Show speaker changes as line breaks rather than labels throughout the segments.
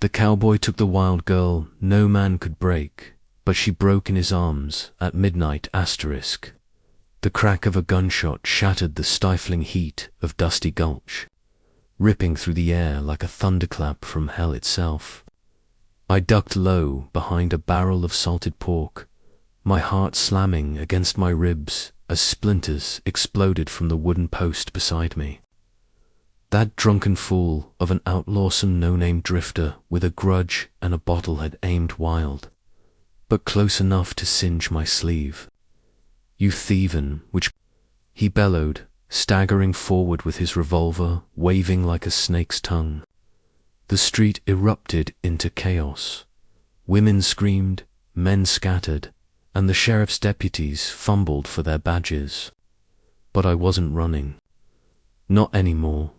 The cowboy took the wild girl no man could break, but she broke in his arms at midnight asterisk. The crack of a gunshot shattered the stifling heat of Dusty Gulch, ripping through the air like a thunderclap from hell itself. I ducked low behind a barrel of salted pork, my heart slamming against my ribs as splinters exploded from the wooden post beside me. That drunken fool of an outlawsome no-name drifter with a grudge and a bottle had aimed wild, but close enough to singe my sleeve. "You thievin' which," he bellowed, staggering forward with his revolver waving like a snake's tongue. The street erupted into chaos. Women screamed, men scattered, and the sheriff's deputies fumbled for their badges. But I wasn't running. Not anymore.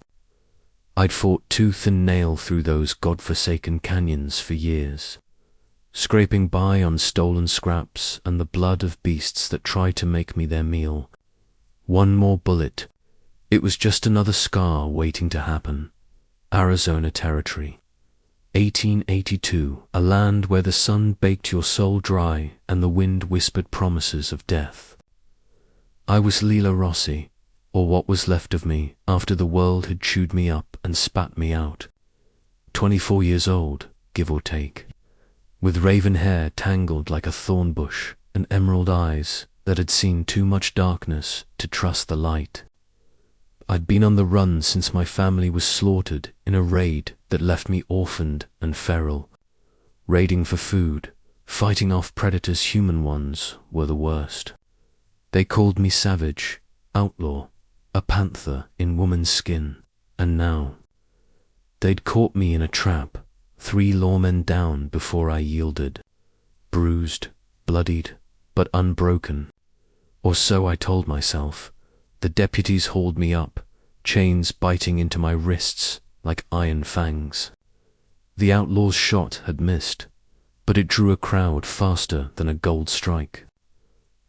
I'd fought tooth and nail through those godforsaken canyons for years, scraping by on stolen scraps and the blood of beasts that tried to make me their meal. One more bullet. It was just another scar waiting to happen. Arizona Territory. 1882, a land where the sun baked your soul dry and the wind whispered promises of death. I was Lila Rossi, or what was left of me after the world had chewed me up and spat me out. 24 years old, give or take, with raven hair tangled like a thorn bush and emerald eyes that had seen too much darkness to trust the light. I'd been on the run since my family was slaughtered in a raid that left me orphaned and feral. Raiding for food, fighting off predators. Human ones were the worst. They called me savage, outlaw, a panther in woman's skin, and now they'd caught me in a trap, 3 lawmen down before I yielded, bruised, bloodied, but unbroken. Or so I told myself. The deputies hauled me up, chains biting into my wrists like iron fangs. The outlaw's shot had missed, but it drew a crowd faster than a gold strike.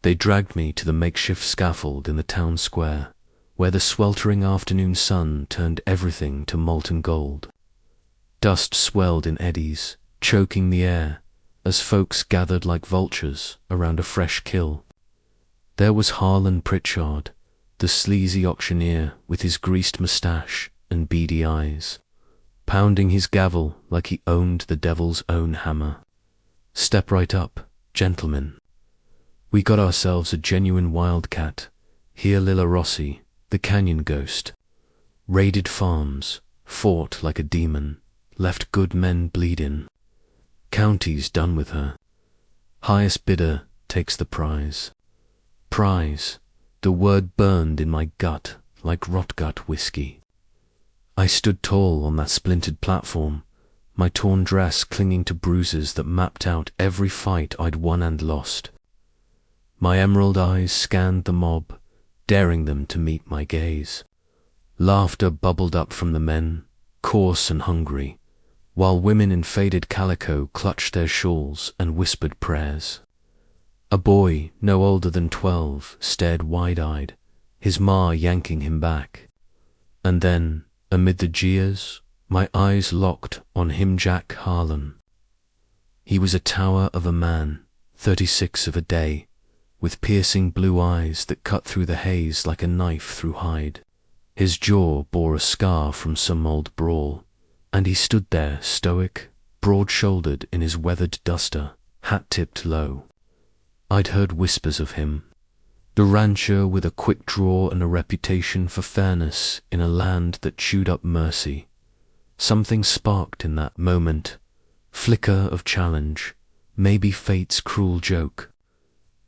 They dragged me to the makeshift scaffold in the town square, where the sweltering afternoon sun turned everything to molten gold. Dust swelled in eddies, choking the air, as folks gathered like vultures around a fresh kill. There was Harlan Pritchard, the sleazy auctioneer with his greased moustache and beady eyes, pounding his gavel like he owned the devil's own hammer. "Step right up, gentlemen. We got ourselves a genuine wildcat. Here Lila Rossi, the canyon ghost. Raided farms, fought like a demon, left good men bleeding. County's done with her. Highest bidder takes the prize." Prize. The word burned in my gut like rot-gut whiskey. I stood tall on that splintered platform, my torn dress clinging to bruises that mapped out every fight I'd won and lost. My emerald eyes scanned the mob, daring them to meet my gaze. Laughter bubbled up from the men, coarse and hungry, while women in faded calico clutched their shawls and whispered prayers. A boy, no older than 12, stared wide-eyed, his ma yanking him back. And then, amid the jeers, my eyes locked on him, Jack Harlan. He was a tower of a man, 36 of a day, with piercing blue eyes that cut through the haze like a knife through hide. His jaw bore a scar from some old brawl, and he stood there stoic, broad-shouldered in his weathered duster, hat tipped low. I'd heard whispers of him, the rancher with a quick draw and a reputation for fairness in a land that chewed up mercy. Something sparked in that moment, flicker of challenge, maybe fate's cruel joke.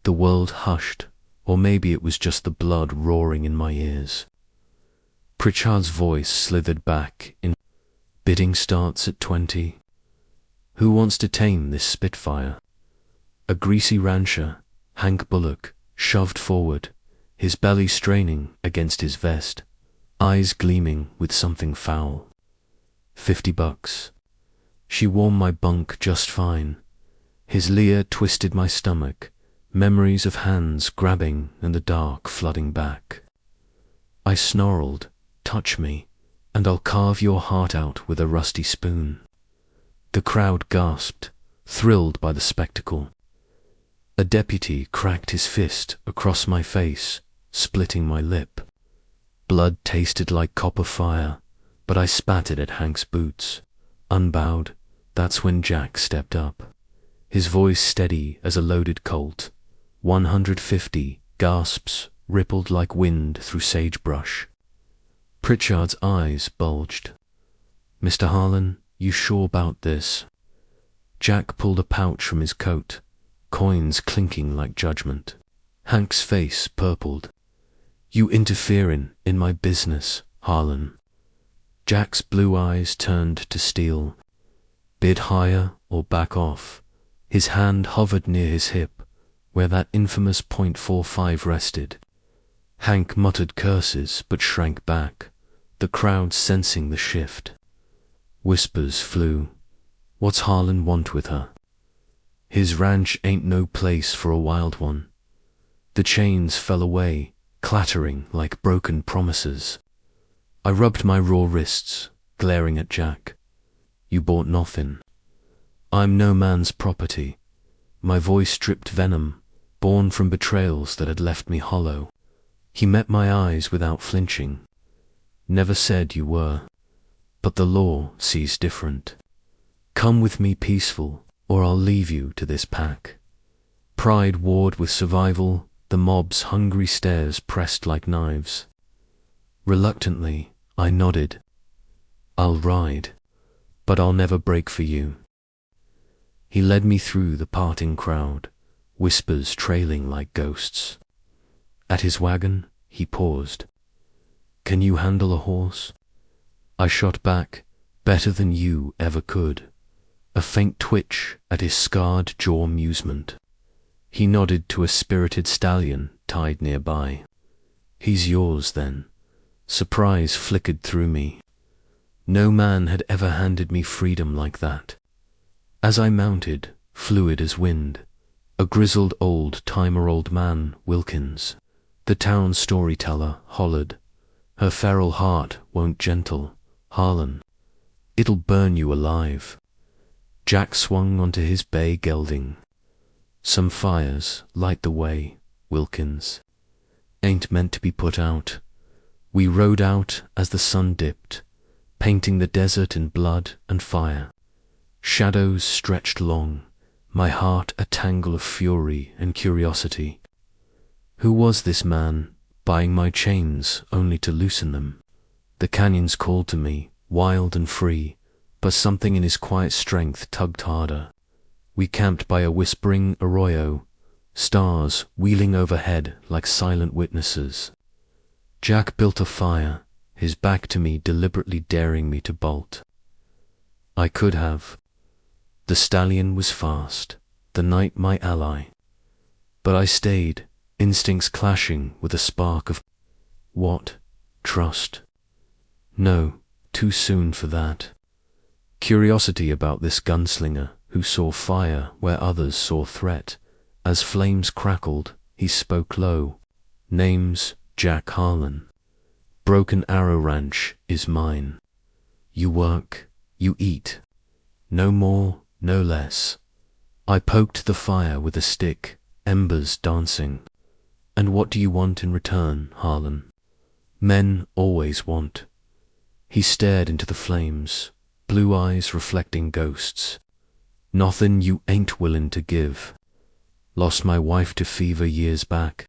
The world hushed, or maybe it was just the blood roaring in my ears. Pritchard's voice slithered back in, "Bidding starts at 20. Who wants to tame this Spitfire?" A greasy rancher, Hank Bullock, shoved forward, his belly straining against his vest, eyes gleaming with something foul. $50. She warmed my bunk just fine. His leer twisted my stomach, memories of hands grabbing and the dark flooding back. I snarled, "Touch me, and I'll carve your heart out with a rusty spoon." The crowd gasped, thrilled by the spectacle. A deputy cracked his fist across my face, splitting my lip. Blood tasted like copper fire, but I spat it at Hank's boots. Unbowed, that's when Jack stepped up. His voice steady as a loaded Colt. 150 gasps rippled like wind through sagebrush. Pritchard's eyes bulged. "Mr. Harlan, you sure about this?" Jack pulled a pouch from his coat, coins clinking like judgment. Hank's face purpled. "You interfering in my business, Harlan." Jack's blue eyes turned to steel. "Bid higher or back off." His hand hovered near his hip, where that infamous .45 rested. Hank muttered curses but shrank back, the crowd sensing the shift. Whispers flew. "What's Harlan want with her?" "His ranch ain't no place for a wild one." The chains fell away, clattering like broken promises. I rubbed my raw wrists, glaring at Jack. "You bought nothing. I'm no man's property." My voice dripped venom, born from betrayals that had left me hollow. He met my eyes without flinching. "Never said you were. But the law sees different. Come with me peaceful, or I'll leave you to this pack." Pride warred with survival, the mob's hungry stares pressed like knives. Reluctantly, I nodded. "I'll ride, but I'll never break for you." He led me through the parting crowd, whispers trailing like ghosts. At his wagon, he paused. "Can you handle a horse?" I shot back, "Better than you ever could." A faint twitch at his scarred jaw amusement. He nodded to a spirited stallion tied nearby. "He's yours, then." Surprise flickered through me. No man had ever handed me freedom like that. As I mounted, fluid as wind, a grizzled old-timer-old man, Wilkins, the town storyteller, hollered, "Her feral heart won't gentle, Harlan. It'll burn you alive." Jack swung onto his bay gelding. "Some fires light the way, Wilkins. Ain't meant to be put out." We rode out as the sun dipped, painting the desert in blood and fire. Shadows stretched long, my heart a tangle of fury and curiosity. Who was this man, buying my chains only to loosen them? The canyons called to me, wild and free, but something in his quiet strength tugged harder. We camped by a whispering arroyo, stars wheeling overhead like silent witnesses. Jack built a fire, his back to me deliberately daring me to bolt. I could have. The stallion was fast, the night my ally. But I stayed, instincts clashing with a spark of what? Trust. No, too soon for that. Curiosity about this gunslinger who saw fire where others saw threat. As flames crackled, he spoke low. "Name's Jack Harlan. Broken Arrow Ranch is mine. You work, you eat. No more, no less." I poked the fire with a stick, embers dancing. "And what do you want in return, Harlan?" "Men always want." He stared into the flames, blue eyes reflecting ghosts. "Nothin' you ain't willin' to give. Lost my wife to fever years back.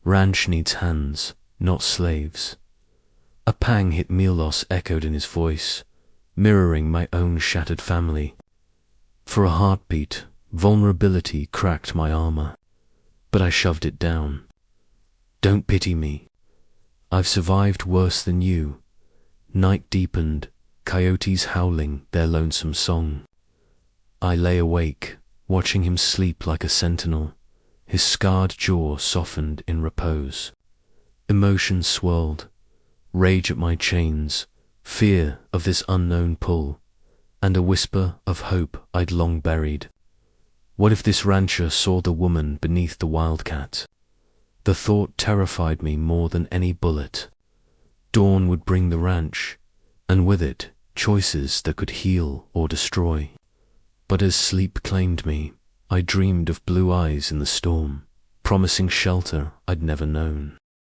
Ranch needs hands, not slaves." A pang hit meal loss echoed in his voice, mirroring my own shattered family. For a heartbeat, vulnerability cracked my armor, but I shoved it down. "Don't pity me. I've survived worse than you." Night deepened, coyotes howling their lonesome song. I lay awake, watching him sleep like a sentinel, his scarred jaw softened in repose. Emotions swirled, rage at my chains, fear of this unknown pull, and a whisper of hope I'd long buried. What if this rancher saw the woman beneath the wildcat? The thought terrified me more than any bullet. Dawn would bring the ranch, and with it, choices that could heal or destroy. But as sleep claimed me, I dreamed of blue eyes in the storm, promising shelter I'd never known.